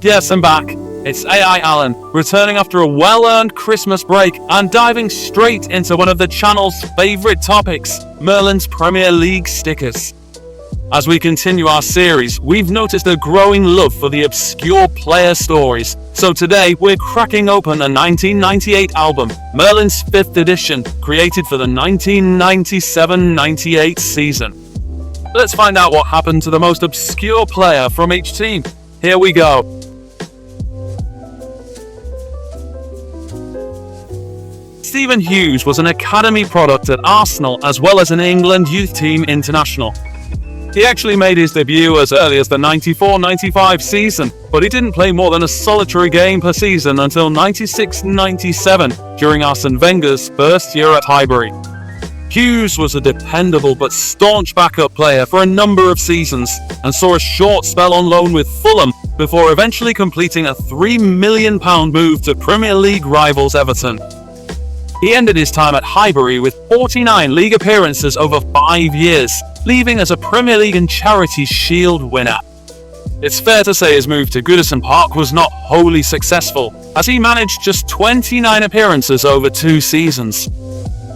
Yes, I'm back. It's AI Alan, returning after a well-earned Christmas break and diving straight into one of the channel's favourite topics, Merlin's Premier League stickers. As we continue our series, we've noticed a growing love for the obscure player stories. So today, we're cracking open a 1998 album, Merlin's 5th edition, created for the 1997-98 season. Let's find out what happened to the most obscure player from each team. Here we go. Ceri Hughes was an academy product at Arsenal as well as an England youth team international. He actually made his debut as early as the 94-95 season, but he didn't play more than a solitary game per season until 96-97 during Arsene Wenger's first year at Highbury. Hughes was a dependable but staunch backup player for a number of seasons and saw a short spell on loan with Fulham before eventually completing a £3 million move to Premier League rivals Everton. He ended his time at Highbury with 49 league appearances over 5 years, leaving as a Premier League and Charity Shield winner. It's fair to say his move to Goodison Park was not wholly successful, as he managed just 29 appearances over 2 seasons.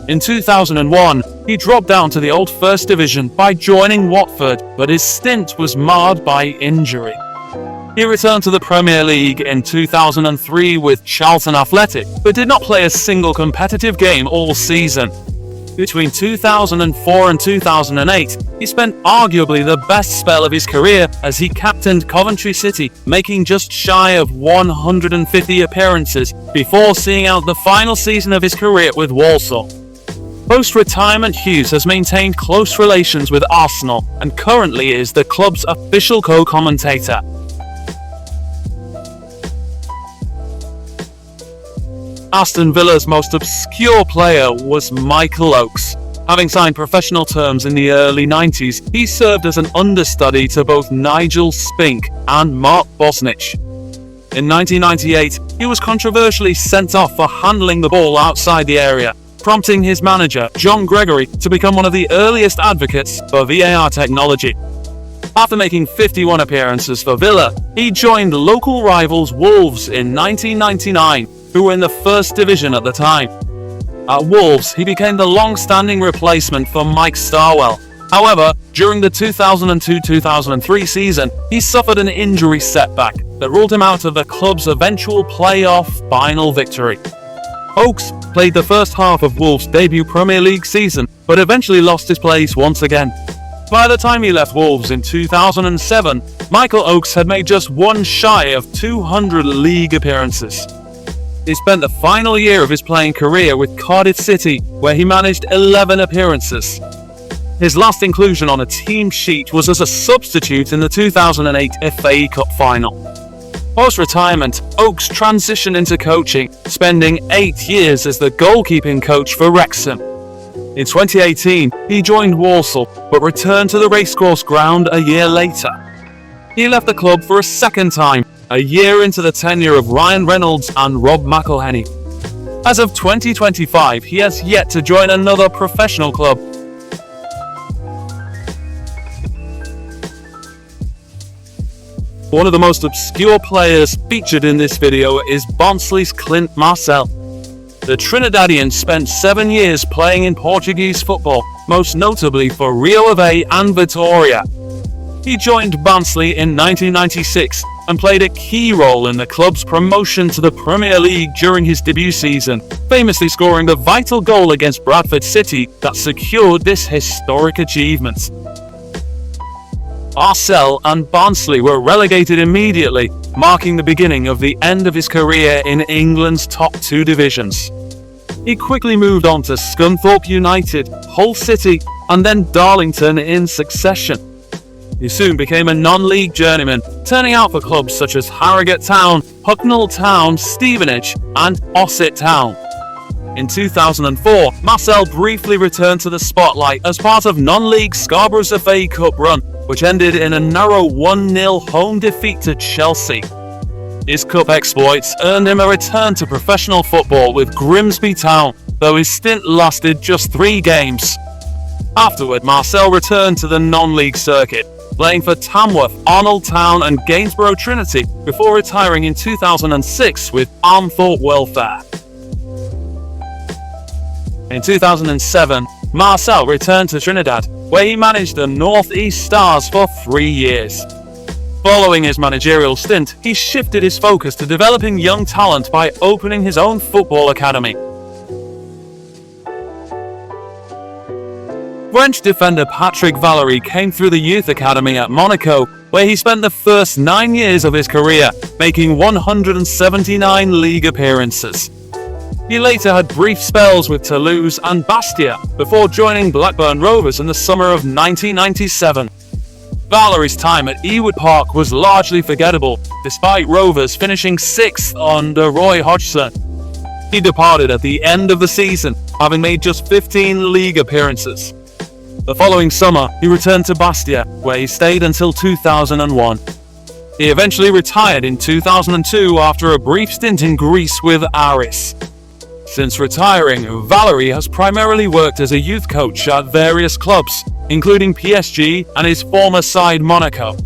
In 2001, he dropped down to the old First Division by joining Watford, but his stint was marred by injury. He returned to the Premier League in 2003 with Charlton Athletic, but did not play a single competitive game all season. Between 2004 and 2008, he spent arguably the best spell of his career as he captained Coventry City, making just shy of 150 appearances before seeing out the final season of his career with Walsall. Post-retirement, Hughes has maintained close relations with Arsenal and currently is the club's official co-commentator. Aston Villa's most obscure player was Michael Oakes. Having signed professional terms in the early 90s, he served as an understudy to both Nigel Spink and Mark Bosnich. In 1998, he was controversially sent off for handling the ball outside the area, prompting his manager, John Gregory, to become one of the earliest advocates for VAR technology. After making 51 appearances for Villa, he joined local rivals Wolves in 1999, who were in the First Division at the time. At Wolves, he became the long-standing replacement for Mike Starwell. However, during the 2002-2003 season, he suffered an injury setback that ruled him out of the club's eventual playoff final victory. Oakes played the first half of Wolves' debut Premier League season, but eventually lost his place once again. By the time he left Wolves in 2007, Michael Oakes had made just one shy of 200 league appearances. He spent the final year of his playing career with Cardiff City, where he managed 11 appearances. His last inclusion on a team sheet was as a substitute in the 2008 FA Cup final. Post-retirement, Oakes transitioned into coaching, spending 8 years as the goalkeeping coach for Wrexham. In 2018, he joined Walsall, but returned to the racecourse ground a year later. He left the club for a second time, a year into the tenure of Ryan Reynolds and Rob McElhenney. As of 2025, he has yet to join another professional club. One of the most obscure players featured in this video is Barnsley's Clint Marcelle. The Trinidadian spent 7 years playing in Portuguese football, most notably for Rio Ave and Vitória. He joined Barnsley in 1996 and played a key role in the club's promotion to the Premier League during his debut season, famously scoring the vital goal against Bradford City that secured this historic achievement. Marcelle and Barnsley were relegated immediately, marking the beginning of the end of his career in England's top 2 divisions. He quickly moved on to Scunthorpe United, Hull City, and then Darlington in succession. He soon became a non-league journeyman, turning out for clubs such as Harrogate Town, Hucknall Town, Stevenage, and Ossett Town. In 2004, Marcelle briefly returned to the spotlight as part of non-league Scarborough's FA Cup run, which ended in a narrow 1-0 home defeat to Chelsea. His cup exploits earned him a return to professional football with Grimsby Town, though his stint lasted just 3 games. Afterward, Marcelle returned to the non-league circuit, playing for Tamworth, Arnold Town and Gainsborough Trinity before retiring in 2006 with Armthorpe Welfare. In 2007, Marcelle returned to Trinidad, where he managed the North East Stars for 3 years. Following his managerial stint, he shifted his focus to developing young talent by opening his own football academy. French defender Patrick Valery came through the youth academy at Monaco, where he spent the first 9 years of his career, making 179 league appearances. He later had brief spells with Toulouse and Bastia, before joining Blackburn Rovers in the summer of 1997. Valery's time at Ewood Park was largely forgettable, despite Rovers finishing 6th under Roy Hodgson. He departed at the end of the season, having made just 15 league appearances. The following summer, he returned to Bastia, where he stayed until 2001. He eventually retired in 2002 after a brief stint in Greece with Aris. Since retiring, Valery has primarily worked as a youth coach at various clubs, including PSG and his former side Monaco.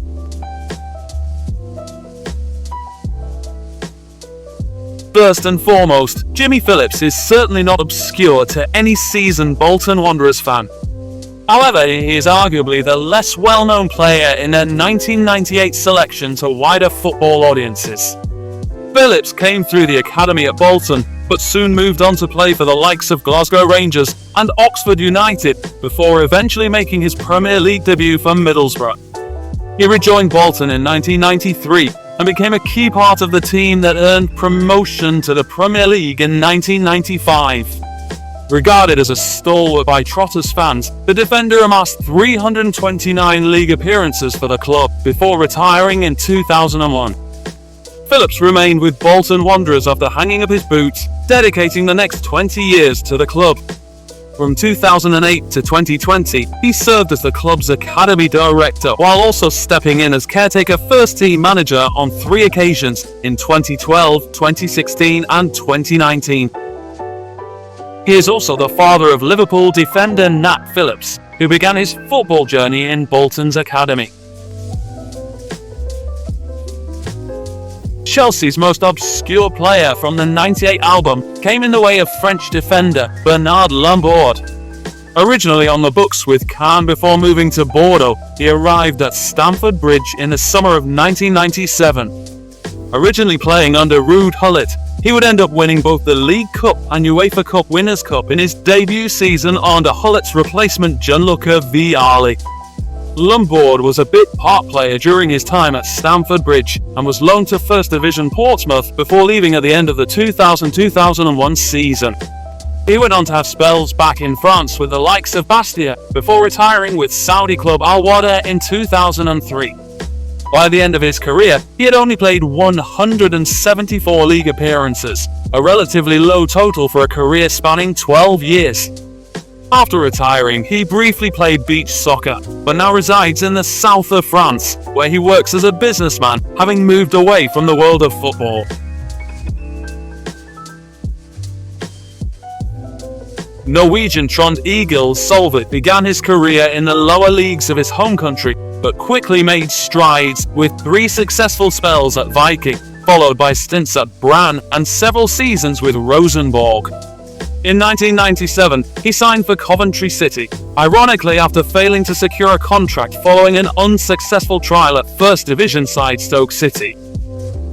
First and foremost, Jimmy Phillips is certainly not obscure to any seasoned Bolton Wanderers fan. However, he is arguably the less well-known player in their 1998 selection to wider football audiences. Phillips came through the academy at Bolton, but soon moved on to play for the likes of Glasgow Rangers and Oxford United, before eventually making his Premier League debut for Middlesbrough. He rejoined Bolton in 1993 and became a key part of the team that earned promotion to the Premier League in 1995. Regarded as a stalwart by Trotters fans, the defender amassed 329 league appearances for the club before retiring in 2001. Phillips remained with Bolton Wanderers after hanging up his boots, dedicating the next 20 years to the club. From 2008 to 2020, he served as the club's academy director, while also stepping in as caretaker first-team manager on 3 occasions in 2012, 2016 and 2019. He is also the father of Liverpool defender Nat Phillips, who began his football journey in Bolton's academy. Chelsea's most obscure player from the '98 album came in the way of French defender Bernard Lambourde. Originally on the books with Caen before moving to Bordeaux, he arrived at Stamford Bridge in the summer of 1997. Originally playing under Ruud Gullit, he would end up winning both the League Cup and UEFA Cup Winners' Cup in his debut season under Gullit's replacement Gianluca Vialli. Lambourde was a bit part player during his time at Stamford Bridge and was loaned to First Division Portsmouth before leaving at the end of the 2000-2001 season. He went on to have spells back in France with the likes of Bastia before retiring with Saudi club Al Wahda in 2003. By the end of his career, he had only played 174 league appearances, a relatively low total for a career spanning 12 years. After retiring, he briefly played beach soccer, but now resides in the south of France, where he works as a businessman, having moved away from the world of football. Norwegian Trond Egil Soltvedt began his career in the lower leagues of his home country, but quickly made strides with 3 successful spells at Viking, followed by stints at Brann and several seasons with Rosenborg. In 1997, he signed for Coventry City, ironically after failing to secure a contract following an unsuccessful trial at First Division side Stoke City.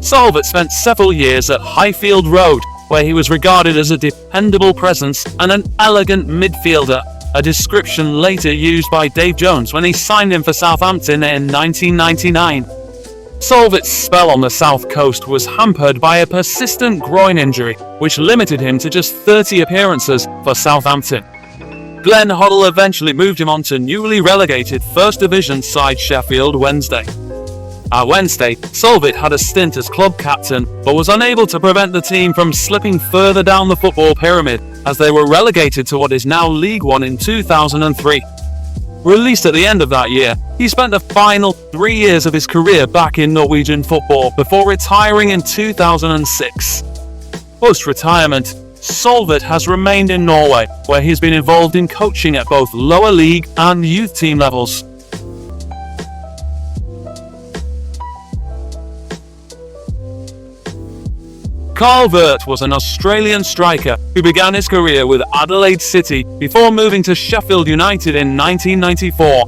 Soltvedt spent several years at Highfield Road, where he was regarded as a dependable presence and an elegant midfielder, a description later used by Dave Jones when he signed him for Southampton in 1999. Soltvedt's spell on the south coast was hampered by a persistent groin injury, which limited him to just 30 appearances for Southampton. Glenn Hoddle eventually moved him on to newly relegated First Division side Sheffield Wednesday. At Wednesday, Soltvedt had a stint as club captain, but was unable to prevent the team from slipping further down the football pyramid, as they were relegated to what is now League One in 2003. Released at the end of that year, he spent the final 3 years of his career back in Norwegian football before retiring in 2006. Post-retirement, Soltvedt has remained in Norway, where he's been involved in coaching at both lower league and youth team levels. Carl Veart was an Australian striker who began his career with Adelaide City before moving to Sheffield United in 1994.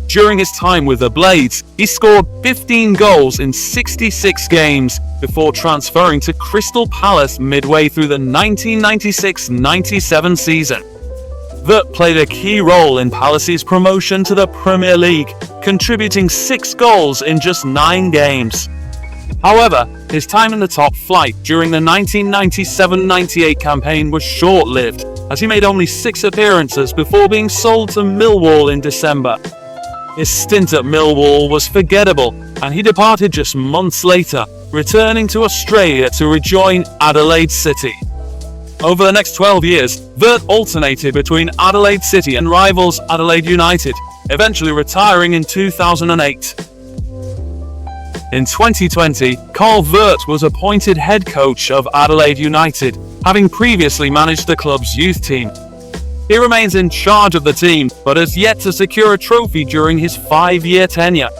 During his time with the Blades, he scored 15 goals in 66 games before transferring to Crystal Palace midway through the 1996-97 season. Veart played a key role in Palace's promotion to the Premier League, contributing 6 goals in just 9 games. However, his time in the top flight during the 1997-98 campaign was short-lived, as he made only 6 appearances before being sold to Millwall in December. His stint at Millwall was forgettable, and he departed just months later, returning to Australia to rejoin Adelaide City. Over the next 12 years, Veart alternated between Adelaide City and rivals Adelaide United, eventually retiring in 2008. In 2020, Carl Veart was appointed head coach of Adelaide United, having previously managed the club's youth team. He remains in charge of the team, but has yet to secure a trophy during his 5-year tenure.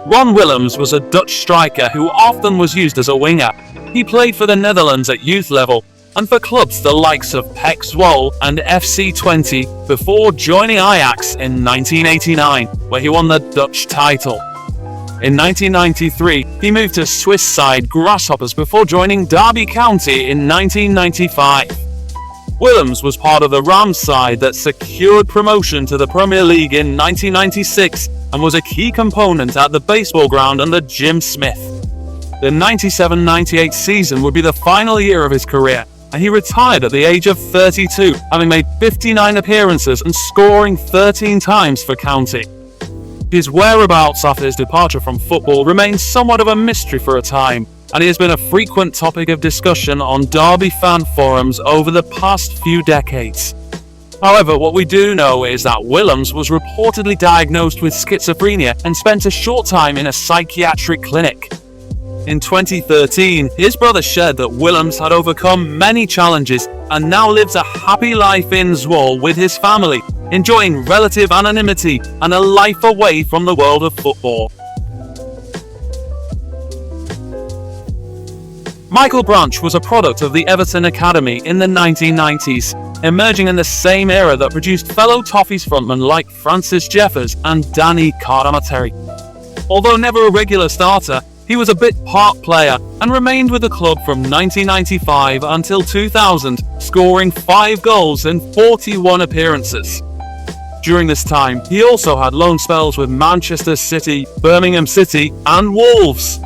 Ron Willems was a Dutch striker who often was used as a winger. He played for the Netherlands at youth level, and for clubs the likes of PEC Zwolle and FC Twente before joining Ajax in 1989, where he won the Dutch title. In 1993, he moved to Swiss side Grasshoppers before joining Derby County in 1995. Willems was part of the Rams side that secured promotion to the Premier League in 1996 and was a key component at the baseball ground under Jim Smith. The 97-98 season would be the final year of his career, and he retired at the age of 32, having made 59 appearances and scoring 13 times for County. His whereabouts after his departure from football remains somewhat of a mystery for a time, and he has been a frequent topic of discussion on Derby fan forums over the past few decades. However, what we do know is that Willems was reportedly diagnosed with schizophrenia and spent a short time in a psychiatric clinic. In 2013, his brother shared that Willems had overcome many challenges and now lives a happy life in Zwolle with his family, enjoying relative anonymity and a life away from the world of football. Michael Branch was a product of the Everton Academy in the 1990s, emerging in the same era that produced fellow Toffees frontmen like Francis Jeffers and Danny Cardamateri. Although never a regular starter, he was a bit-part player and remained with the club from 1995 until 2000, scoring 5 goals in 41 appearances. During this time, he also had loan spells with Manchester City, Birmingham City, and Wolves.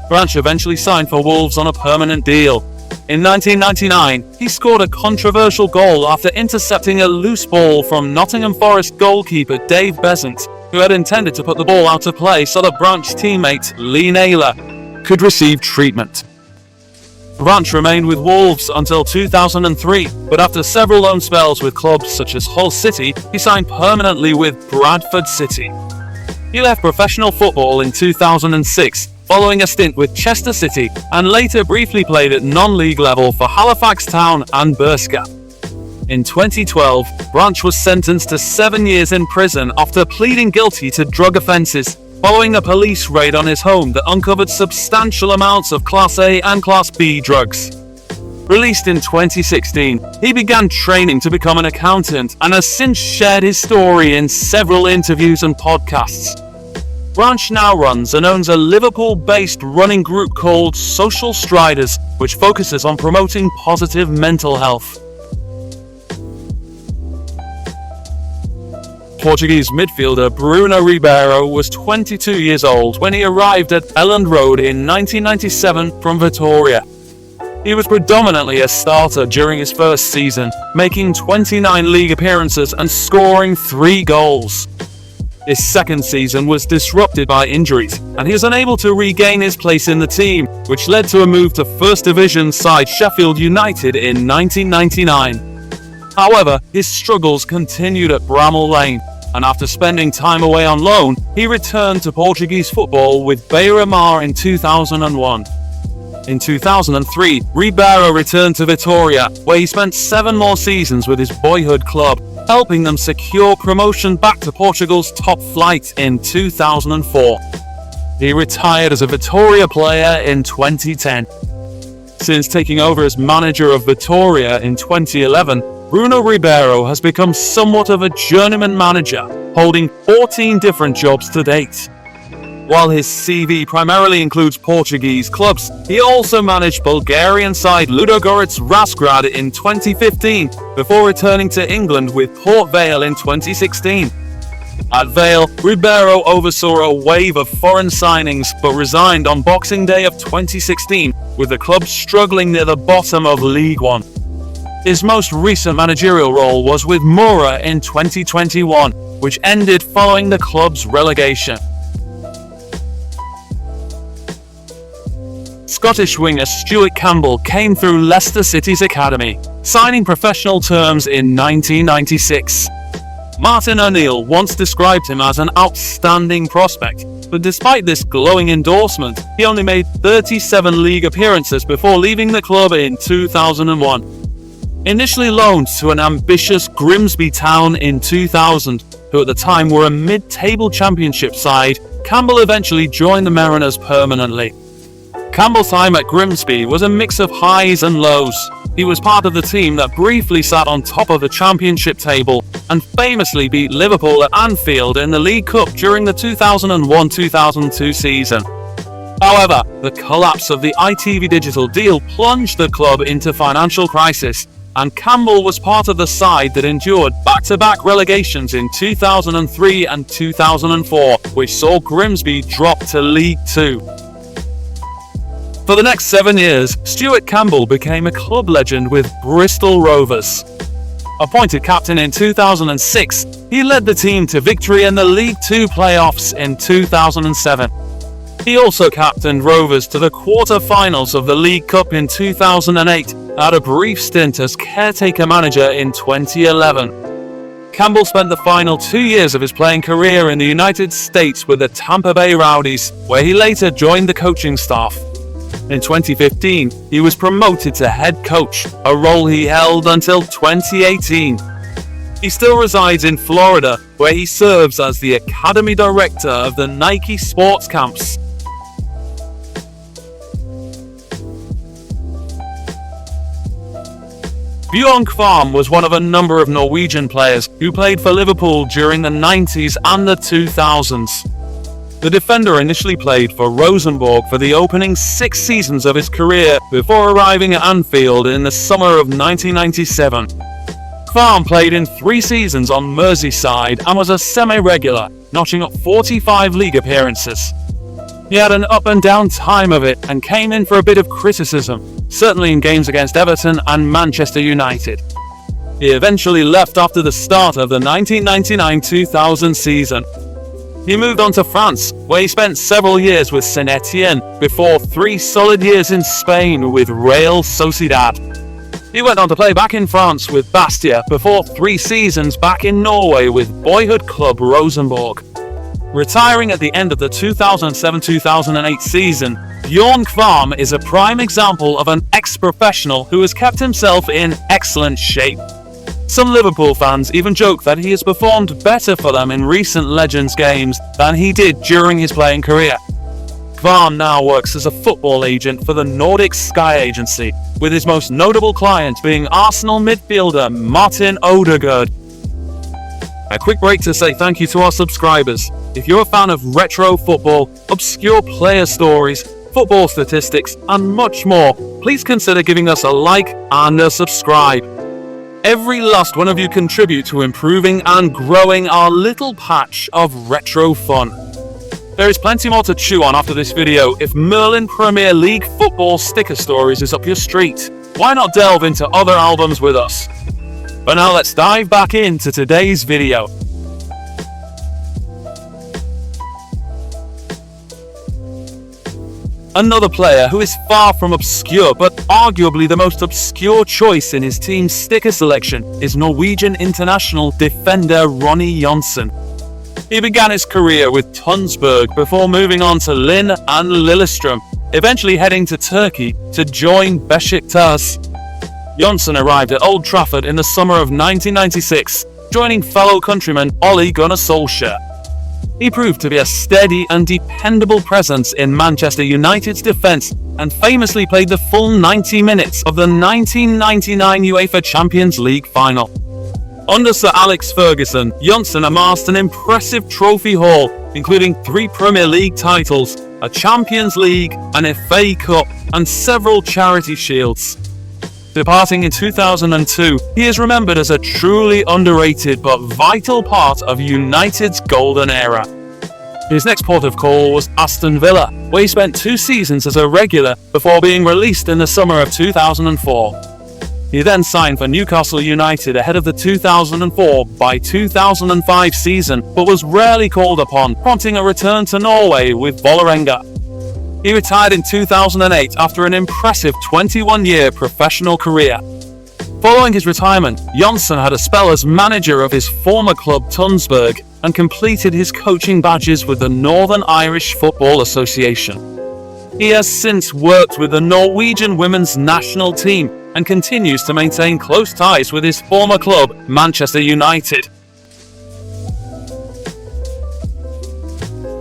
Branch eventually signed for Wolves on a permanent deal. In 1999, he scored a controversial goal after intercepting a loose ball from Nottingham Forest goalkeeper Dave Besant, who had intended to put the ball out of play so that Branch teammate Lee Naylor could receive treatment. Branch remained with Wolves until 2003, but after several loan spells with clubs such as Hull City, he signed permanently with Bradford City. He left professional football in 2006, following a stint with Chester City, and later briefly played at non-league level for Halifax Town and Berska. In 2012, Branch was sentenced to 7 years in prison after pleading guilty to drug offences, following a police raid on his home that uncovered substantial amounts of Class A and Class B drugs. Released in 2016, he began training to become an accountant and has since shared his story in several interviews and podcasts. Branch now runs and owns a Liverpool-based running group called Social Striders, which focuses on promoting positive mental health. Portuguese midfielder Bruno Ribeiro was 22 years old when he arrived at Elland Road in 1997 from Vitória. He was predominantly a starter during his first season, making 29 league appearances and scoring 3 goals. His second season was disrupted by injuries, and he was unable to regain his place in the team, which led to a move to First Division side Sheffield United in 1999. However, his struggles continued at Bramall Lane, and after spending time away on loan, he returned to Portuguese football with Beira-Mar in 2001. In 2003, Ribeiro returned to Vitória, where he spent 7 more seasons with his boyhood club, helping them secure promotion back to Portugal's top flight in 2004. He retired as a Vitoria player in 2010. Since taking over as manager of Vitoria in 2011, Bruno Ribeiro has become somewhat of a journeyman manager, holding 14 different jobs to date. While his CV primarily includes Portuguese clubs, he also managed Bulgarian side Ludogorets Razgrad in 2015, before returning to England with Port Vale in 2016. At Vale, Ribeiro oversaw a wave of foreign signings but resigned on Boxing Day of 2016, with the club struggling near the bottom of League One. His most recent managerial role was with Mura in 2021, which ended following the club's relegation. Scottish winger Stuart Campbell came through Leicester City's academy, signing professional terms in 1996. Martin O'Neill once described him as an outstanding prospect, but despite this glowing endorsement, he only made 37 league appearances before leaving the club in 2001. Initially loaned to an ambitious Grimsby Town in 2000, who at the time were a mid-table championship side, Campbell eventually joined the Mariners permanently. Campbell's time at Grimsby was a mix of highs and lows. He was part of the team that briefly sat on top of the championship table and famously beat Liverpool at Anfield in the League Cup during the 2001-2002 season. However, the collapse of the ITV Digital deal plunged the club into financial crisis, and Campbell was part of the side that endured back-to-back relegations in 2003 and 2004, which saw Grimsby drop to League Two. For the next 7 years, Stuart Campbell became a club legend with Bristol Rovers. Appointed captain in 2006, he led the team to victory in the League Two playoffs in 2007. He also captained Rovers to the quarter-finals of the League Cup in 2008, and had a brief stint as caretaker manager in 2011. Campbell spent the final 2 years of his playing career in the United States with the Tampa Bay Rowdies, where he later joined the coaching staff. In 2015, he was promoted to head coach, a role he held until 2018. He still resides in Florida, where he serves as the academy director of the Nike sports camps. Bjorn Kvarme was one of a number of Norwegian players who played for Liverpool during the 90s and the 2000s. The defender initially played for Rosenborg for the opening 6 seasons of his career before arriving at Anfield in the summer of 1997. Kvarme played in 3 seasons on Merseyside and was a semi-regular, notching up 45 league appearances. He had an up and down time of it and came in for a bit of criticism, certainly in games against Everton and Manchester United. He eventually left after the start of the 1999-2000 season. He moved on to France, where he spent several years with Saint Etienne, before 3 solid years in Spain with Real Sociedad. He went on to play back in France with Bastia, before 3 seasons back in Norway with boyhood club Rosenborg. Retiring at the end of the 2007-2008 season, Bjorn Kvarme is a prime example of an ex-professional who has kept himself in excellent shape. Some Liverpool fans even joke that he has performed better for them in recent Legends games than he did during his playing career. Kvarme now works as a football agent for the Nordic Sky Agency, with his most notable client being Arsenal midfielder Martin Odegaard. A quick break to say thank you to our subscribers. If you're a fan of retro football, obscure player stories, football statistics, and much more, please consider giving us a like and a subscribe. Every last one of you contribute to improving and growing our little patch of retro fun. There is plenty more to chew on after this video. If Merlin Premier League football sticker stories is up your street, why not delve into other albums with us? But now let's dive back into today's video. Another player who is far from obscure, but arguably the most obscure choice in his team's sticker selection is Norwegian international defender Ronny Johnsen. He began his career with Tønsberg before moving on to Lyn and Lillestrøm, eventually heading to Turkey to join Beşiktaş. Johnsen arrived at Old Trafford in the summer of 1996, joining fellow countryman Ole Gunnar Solskjaer. He proved to be a steady and dependable presence in Manchester United's defence and famously played the full 90 minutes of the 1999 UEFA Champions League final. Under Sir Alex Ferguson, Johnsen amassed an impressive trophy haul, including 3 Premier League titles, a Champions League, an FA Cup, and several charity shields. Departing in 2002, he is remembered as a truly underrated but vital part of United's golden era. His next port of call was Aston Villa, where he spent 2 seasons as a regular before being released in the summer of 2004. He then signed for Newcastle United ahead of the 2004 by 2005 season, but was rarely called upon, prompting a return to Norway with Vålerenga. He retired in 2008 after an impressive 21-year professional career. Following his retirement, Johnsen had a spell as manager of his former club Tønsberg and completed his coaching badges with the Northern Irish Football Association. He has since worked with the Norwegian women's national team and continues to maintain close ties with his former club, Manchester United.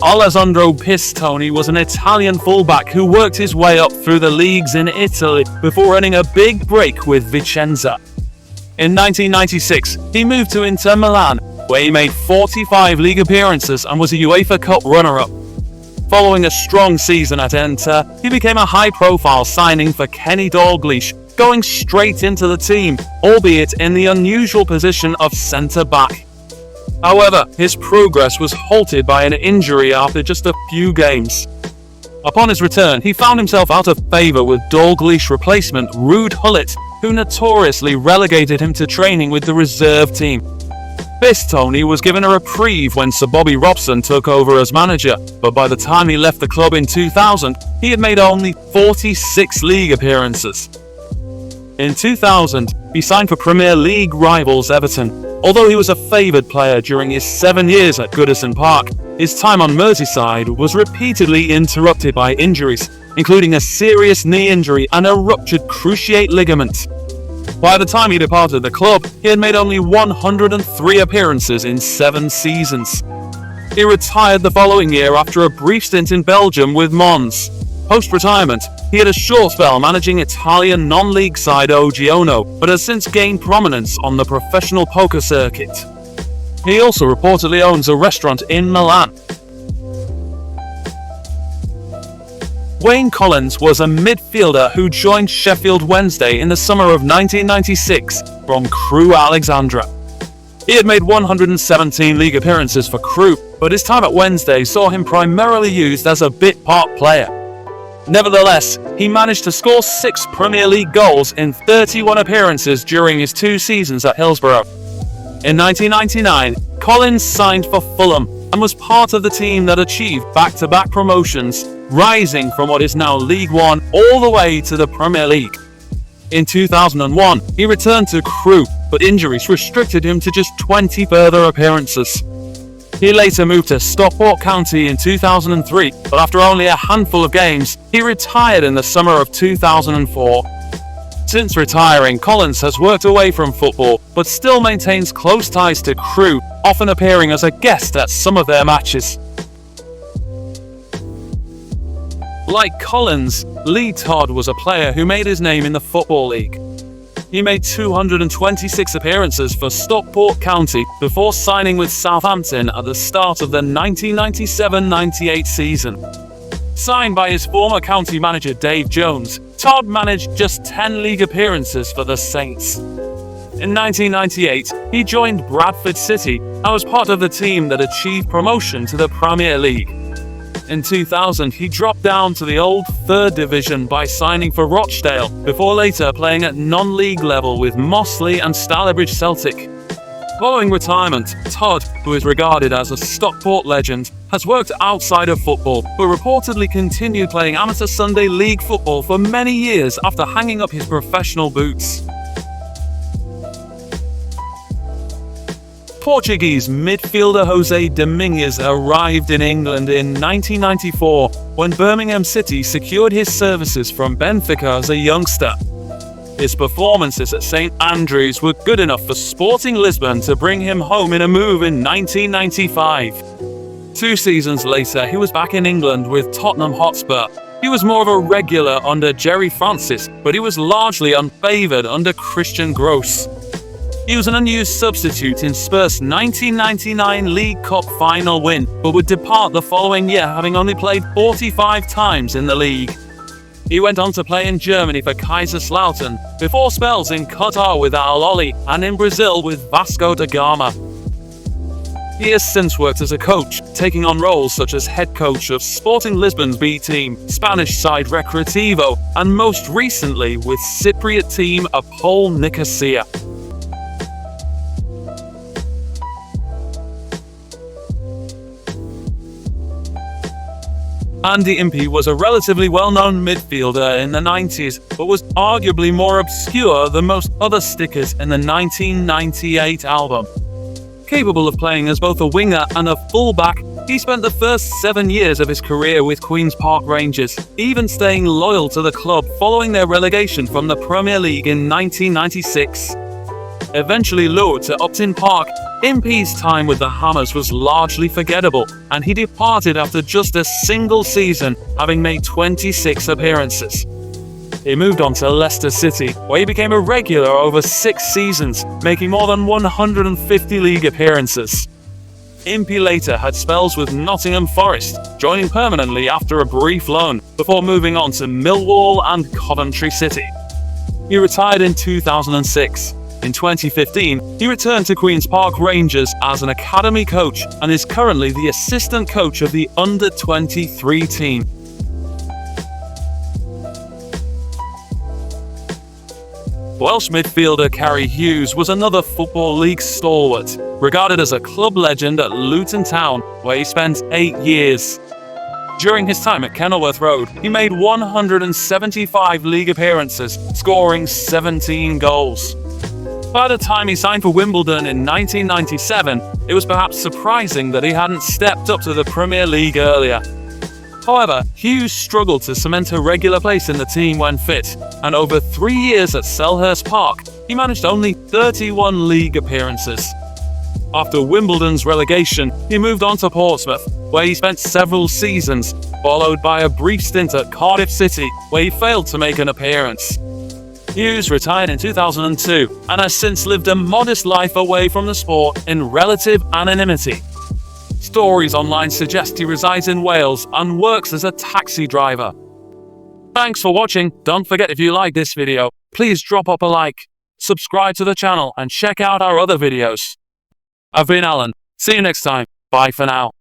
Alessandro Pistone was an Italian fullback who worked his way up through the leagues in Italy before earning a big break with Vicenza. In 1996, he moved to Inter Milan, where he made 45 league appearances and was a UEFA Cup runner-up. Following a strong season at Inter, he became a high-profile signing for Kenny Dalglish, going straight into the team, albeit in the unusual position of centre-back. However, his progress was halted by an injury after just a few games. Upon his return, he found himself out of favour with Dalglish replacement Ruud Gullit, who notoriously relegated him to training with the reserve team. Pistone was given a reprieve when Sir Bobby Robson took over as manager, but by the time he left the club in 2000, he had made only 46 league appearances. In 2000, he signed for Premier League rivals Everton. Although he was a favoured player during his 7 years at Goodison Park, his time on Merseyside was repeatedly interrupted by injuries, including a serious knee injury and a ruptured cruciate ligament. By the time he departed the club, he had made only 103 appearances in 7 seasons. He retired the following year after a brief stint in Belgium with Mons. Post-retirement, he had a short spell managing Italian non-league side Ogiono, but has since gained prominence on the professional poker circuit. He also reportedly owns a restaurant in Milan. Wayne Collins was a midfielder who joined Sheffield Wednesday in the summer of 1996 from Crewe Alexandra. He had made 117 league appearances for Crewe, but his time at Wednesday saw him primarily used as a bit-part player. Nevertheless, he managed to score 6 Premier League goals in 31 appearances during his 2 seasons at Hillsborough. In 1999, Collins signed for Fulham and was part of the team that achieved back-to-back promotions, rising from what is now League One all the way to the Premier League. In 2001, he returned to Crewe, but injuries restricted him to just 20 further appearances. He later moved to Stockport County in 2003, but after only a handful of games, he retired in the summer of 2004. Since retiring, Collins has worked away from football, but still maintains close ties to Crewe, often appearing as a guest at some of their matches. Like Collins, Lee Todd was a player who made his name in the Football League. He made 226 appearances for Stockport County before signing with Southampton at the start of the 1997-98 season. Signed by his former county manager Dave Jones, Todd managed just 10 league appearances for the Saints. In 1998, he joined Bradford City and was part of the team that achieved promotion to the Premier League. In 2000, he dropped down to the old 3rd Division by signing for Rochdale, before later playing at non-league level with Mossley and Staleybridge Celtic. Following retirement, Todd, who is regarded as a Stockport legend, has worked outside of football, but reportedly continued playing amateur Sunday League football for many years after hanging up his professional boots. Portuguese midfielder Jose Dominguez arrived in England in 1994 when Birmingham City secured his services from Benfica as a youngster. His performances at St Andrews were good enough for Sporting Lisbon to bring him home in a move in 1995. 2 seasons later, he was back in England with Tottenham Hotspur. He was more of a regular under Gerry Francis, but he was largely unfavoured under Christian Gross. He was an unused substitute in Spurs' 1999 League Cup final win, but would depart the following year having only played 45 times in the league. He went on to play in Germany for Kaiserslautern, before spells in Qatar with Al Ahly and in Brazil with Vasco da Gama. He has since worked as a coach, taking on roles such as head coach of Sporting Lisbon's B team, Spanish side Recreativo, and most recently with Cypriot team Apol Nicosia. Andy Impey was a relatively well-known midfielder in the 90s, but was arguably more obscure than most other stickers in the 1998 album. Capable of playing as both a winger and a fullback, he spent the first 7 years of his career with Queen's Park Rangers, even staying loyal to the club following their relegation from the Premier League in 1996. Eventually lured to Upton Park, Impey's time with the Hammers was largely forgettable, and he departed after just a single season, having made 26 appearances. He moved on to Leicester City, where he became a regular over 6 seasons, making more than 150 league appearances. Impey later had spells with Nottingham Forest, joining permanently after a brief loan, before moving on to Millwall and Coventry City. He retired in 2006. In 2015, he returned to Queen's Park Rangers as an academy coach and is currently the assistant coach of the under-23 team. Welsh midfielder Ceri Hughes was another Football League stalwart, regarded as a club legend at Luton Town, where he spent 8 years. During his time at Kenilworth Road, he made 175 league appearances, scoring 17 goals. By the time he signed for Wimbledon in 1997, it was perhaps surprising that he hadn't stepped up to the Premier League earlier. However, Hughes struggled to cement a regular place in the team when fit, and over 3 years at Selhurst Park, he managed only 31 league appearances. After Wimbledon's relegation, he moved on to Portsmouth, where he spent several seasons, followed by a brief stint at Cardiff City, where he failed to make an appearance. Hughes retired in 2002 and has since lived a modest life away from the sport in relative anonymity. Stories online suggest he resides in Wales and works as a taxi driver. Thanks for watching. Don't forget, if you like this video, please drop up a like, subscribe to the channel and check out our other videos. I've been Alan. See you next time. Bye for now.